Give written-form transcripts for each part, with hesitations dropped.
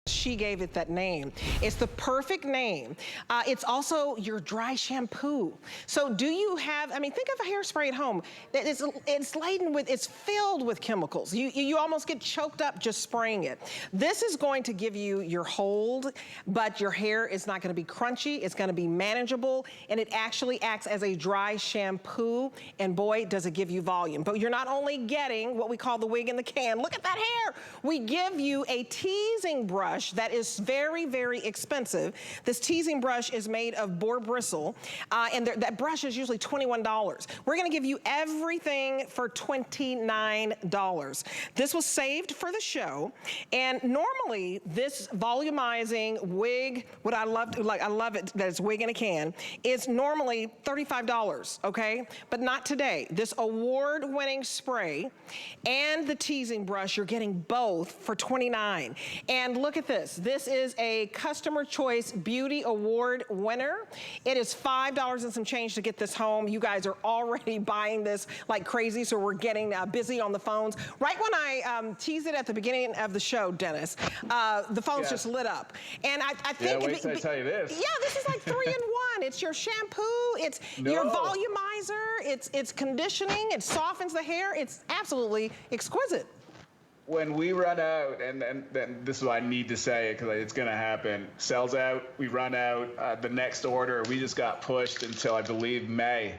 She gave it that name. It's the perfect name. It's also your dry shampoo. So do you have, I mean, think of a hairspray at home. It's laden with, it's filled with chemicals. You almost get choked up just spraying it. This is going to give you your hold, but your hair is not gonna be crunchy. It's gonna be manageable, and it actually acts as a dry shampoo, and boy, does it give you volume. But you're not only getting what we call the wig in the can. Look at that hair. We give you a teasing brush that is very, very expensive. This teasing brush is made of Boar Bristle, and that brush is usually $21. We're gonna give you everything for $29. This was saved for the show, and normally this volumizing wig, what I love, I love it that it's wig in a can, is normally $35, okay? But not today. This award-winning spray and the teasing brush, you're getting both for $29. And look at this. This is a Customer Choice Beauty Award winner. It is $5 and some change to get this home. You guys are already buying this like crazy, so we're getting busy on the phones. Right when I teased it at the beginning of the show, Dennis, the phones just lit up. And I think— Yeah, wait till I tell you this. Yeah, this is like 3 in 1. It's your shampoo, it's your volumizer, it's conditioning, it softens the hair. It's absolutely exquisite. When we run out, and this is what I need to say because it's going to happen, sells out, we run out, the next order, we just got pushed until I believe May.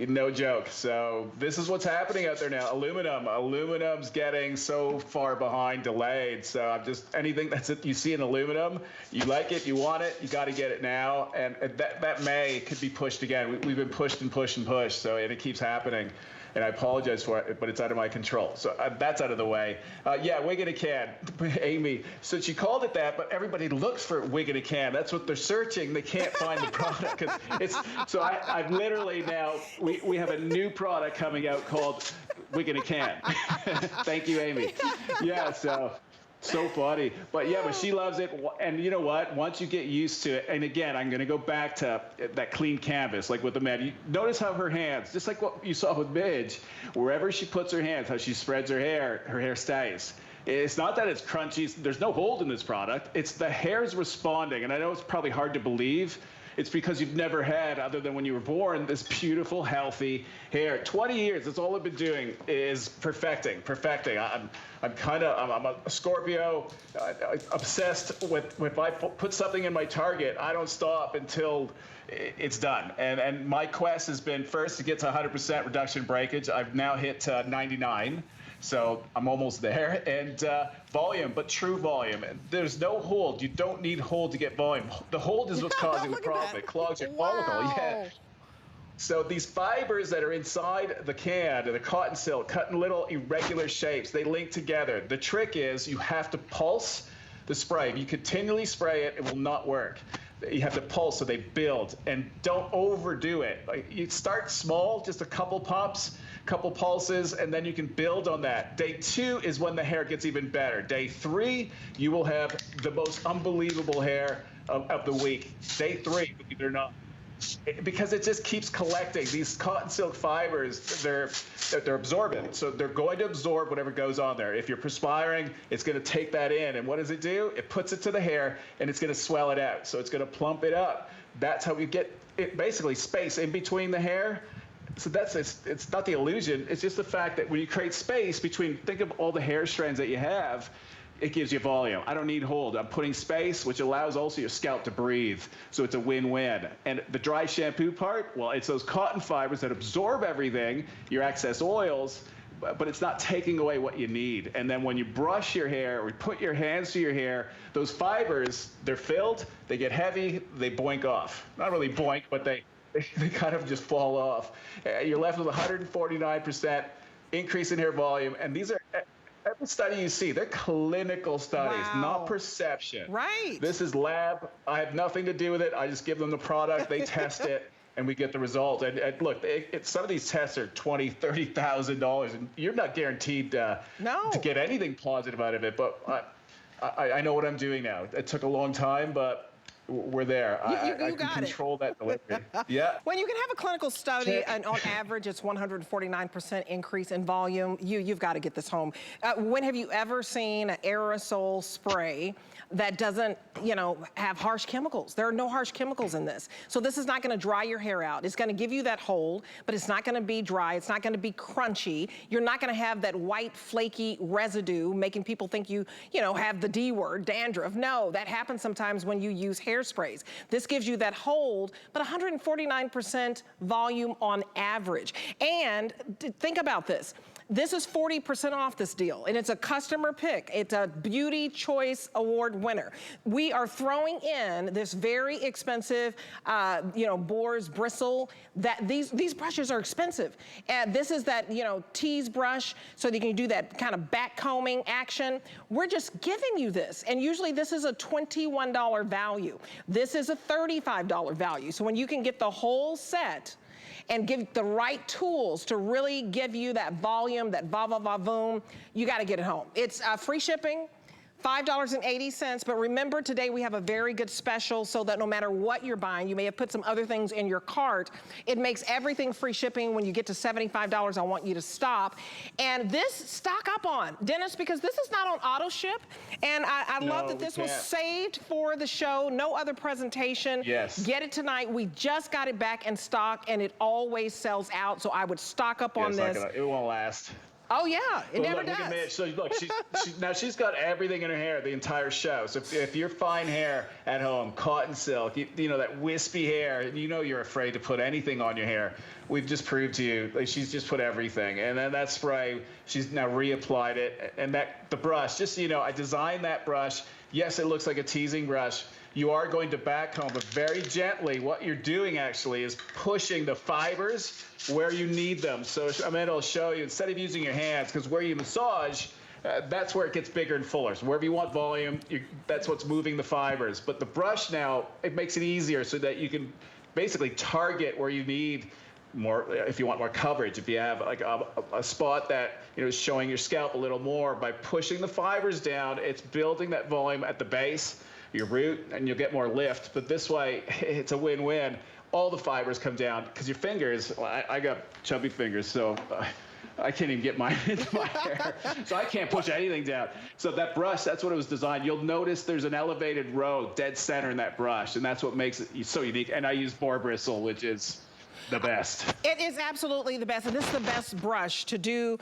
No joke. So this is what's happening out there now. Aluminum's getting so far behind, delayed. So I'm just, anything that's you see in aluminum, you like it, you want it, you got to get it now. And that May could be pushed again. We've been pushed and pushed and pushed. So it keeps happening. And I apologize for it, but it's out of my control. So that's out of the way. Yeah, wig in a can, Amy. So she called it that, but everybody looks for wig in a can. That's what they're searching. They can't find the product. So I've literally now, we have a new product coming out called wig in a can. Thank you, Amy. Yeah, so funny. But yeah, but she loves it. And you know what? Once you get used to it, and again, I'm going to go back to that clean canvas, like with the man. You notice how her hands, just like what you saw with Midge, wherever she puts her hands, how she spreads her hair stays. It's not that it's crunchy. There's no hold in this product. It's the hair's responding. And I know it's probably hard to believe. It's because you've never had, other than when you were born, this beautiful, healthy hair. 20 years, that's all I've been doing is perfecting. I'm a Scorpio, obsessed with, if I put something in my target, I don't stop until it's done. And my quest has been first to get to 100% reduction breakage. I've now hit 99. So I'm almost there, and volume, but true volume. There's no hold. You don't need hold to get volume. The hold is what's causing the problem. It clogs your follicle. Yeah. So these fibers that are inside the can, the cotton silk, cut in little irregular shapes, they link together. The trick is you have to pulse the spray. If you continually spray it, it will not work. You have to pulse so they build, and don't overdo it. Like, you start small, just a couple pumps, couple pulses, and then you can build on that. Day 2 is when the hair gets even better. Day 3, you will have the most unbelievable hair of the week. Day 3, believe it or not. Because it just keeps collecting. These cotton silk fibers, they're absorbent. So they're going to absorb whatever goes on there. If you're perspiring, it's going to take that in. And what does it do? It puts it to the hair, and it's going to swell it out. So it's going to plump it up. That's how we get it, basically space in between the hair. So it's not the illusion. It's just the fact that when you create space between, think of all the hair strands that you have, it gives you volume. I don't need hold. I'm putting space, which allows also your scalp to breathe. So it's a win-win. And the dry shampoo part, well, it's those cotton fibers that absorb everything, your excess oils, but it's not taking away what you need. And then when you brush your hair or put your hands to your hair, those fibers, they're filled, they get heavy, they boink off. Not really boink, but they kind of just fall off. You're left with 149% increase in hair volume. And these are, every study you see, they're clinical studies, not perception. Right. This is lab. I have nothing to do with it. I just give them the product, they test it, and we get the result. And look, some of these tests are $20,000, $30,000, and you're not guaranteed to get anything positive out of it. But I know what I'm doing now. It took a long time, but we're there. I can control that delivery. Yeah. When you can have a clinical study, and on average, it's 149% increase in volume, you've got to get this home. When have you ever seen an aerosol spray that doesn't, you know, have harsh chemicals? There are no harsh chemicals in this. So this is not going to dry your hair out. It's going to give you that hold, but it's not going to be dry. It's not going to be crunchy. You're not going to have that white, flaky residue making people think you know, have the D word, dandruff. No, that happens sometimes when you use hairsprays. This gives you that hold, but 149% volume on average. And think about this. This is 40% off this deal, and it's a customer pick. It's a Beauty Choice Award winner. We are throwing in this very expensive, you know, Boar's Bristle. That these brushes are expensive. And this is that, you know, tease brush, so that you can do that kind of back combing action. We're just giving you this, and usually this is a $21 value. This is a $35 value. So when you can get the whole set and give the right tools to really give you that volume, that va-va-va-voom, you gotta get it home. It's free shipping, $5.80, but remember today we have a very good special so that no matter what you're buying, you may have put some other things in your cart, it makes everything free shipping. When you get to $75, I want you to stop. And this, stock up on, Dennis, because this is not on auto ship, and I love that this was saved for the show, no other presentation. Yes. Get it tonight. We just got it back in stock, and it always sells out, so I would stock up on this. It won't last. Oh yeah, it never look, does. Look at Mitch. So look, now she's got everything in her hair the entire show. So if you're fine hair at home, cotton silk, you know, that wispy hair, you know you're afraid to put anything on your hair. We've just proved to you, like, she's just put everything. And then that spray, she's now reapplied it. And the brush, just so you know, I designed that brush. Yes, it looks like a teasing brush. You are going to backcomb, but very gently. What you're doing actually is pushing the fibers where you need them. So it'll show you, instead of using your hands, because where you massage, that's where it gets bigger and fuller. So wherever you want volume, that's what's moving the fibers. But the brush now, it makes it easier so that you can basically target where you need more, if you want more coverage, if you have like a spot that, you know, is showing your scalp a little more. By pushing the fibers down, it's building that volume at the base, your root, and you'll get more lift. But this way, it's a win-win. All the fibers come down, because your fingers, well, I got chubby fingers, so I can't even get mine into my hair. So I can't push anything down. So that brush, that's what it was designed. You'll notice there's an elevated row dead center in that brush, and that's what makes it so unique. And I use Boar Bristle, which is the best. It is absolutely the best, and this is the best brush to do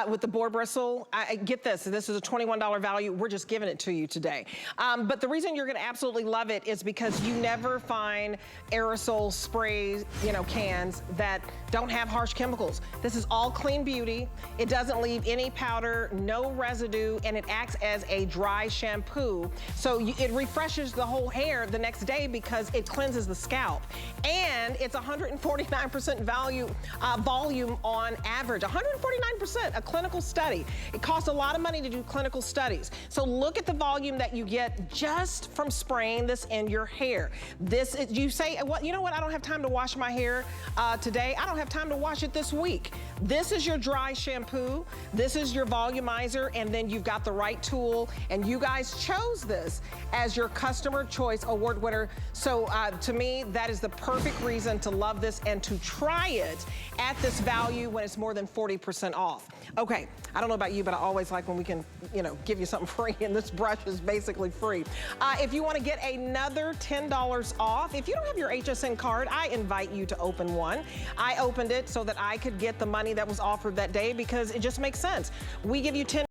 with the Boar Bristle. Get this is a $21 value. We're just giving it to you today. But the reason you're gonna absolutely love it is because you never find aerosol sprays, you know, cans that don't have harsh chemicals. This is all clean beauty. It doesn't leave any powder, no residue, and it acts as a dry shampoo. So it refreshes the whole hair the next day because it cleanses the scalp. And it's 149% volume on average. 149%, a clinical study. It costs a lot of money to do clinical studies. So look at the volume that you get just from spraying this in your hair. This is, you say, well, you know what, I don't have time to wash my hair today. I don't have time to wash it this week. This is your dry shampoo. This is your volumizer, and then you've got the right tool, and you guys chose this as your customer choice award winner. So to me, that is the perfect reason to love this and to try it at this value when it's more than 40% off. Okay, I don't know about you, but I always like when we can, you know, give you something free, and this brush is basically free. If you want to get another $10 off, if you don't have your HSN card, I invite you to open one. I opened it so that I could get the money that was offered that day because it just makes sense. We give you 10